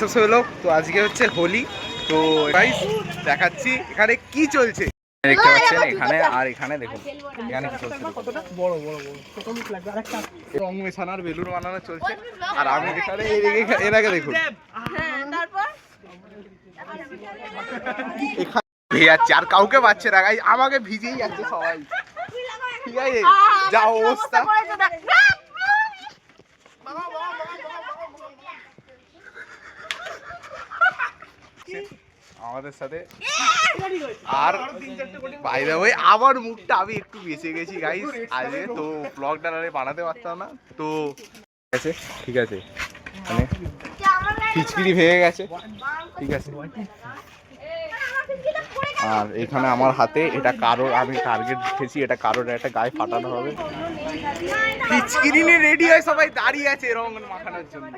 SS হলো। তো আজকে হচ্ছে হোলি। তো গাইস দেখাচ্ছি এখানে কি চলছে, দেখতে পাচ্ছেন এখানে। আর এখানে দেখুন এখানে কি চলছে, বড় বড় বড় কত মিনিট লাগবে আরেকটা রং মেশানোর বেলুন বানানো চলছে। আর আমি এখানে এর আগে দেখুন এখানে ভিজে যাচ্ছে, আর কাউকে পাচ্ছে না গাইস, আমাকে ভিজেই যাচ্ছে সবাই। ঠিক আছে, যা অবস্থা। আমাদের সাথে আর বাই দ্য ওয়ে আমার মুখটা আমি একটু বেঁচে গেছি গাইস আজকে। তো ব্লগটা বানাতে পারতাম না, তো ঠিক আছে মানে খিচকিরি ভেঙে গেছে, ঠিক আছে। আর এখানে আমার হাতে এটা কারোর, আমি টার্গেট দিতেছি, এটা কারোর একটা গায়ে ফাটানো হবে। খিচকিরি নিয়ে রেডি হয় সবাই, দাঁড়িয়ে আছে রং মাখানোর জন্য।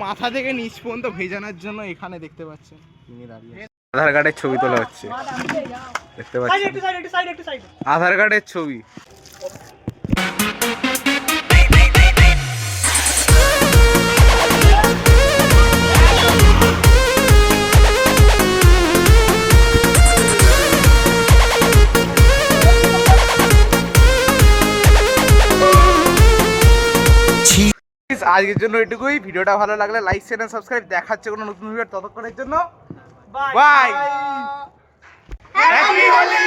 মাথা থেকে নিচ পর্যন্ত ভেজানোর জন্য এখানে দেখতে পাচ্ছেন আধার কার্ডের ছবি তোলা হচ্ছে, দেখতে পাচ্ছেন আধার কার্ডের ছবি। আজকের জন্য এটুকুই। ভিডিওটা ভালো লাগলে লাইক শেয়ার এন্ড সাবস্ক্রাইব। দেখাচ্ছে কোনো নতুন ভিডিও, ততক্ষণের জন্য বাই। হ্যাপি হোলি।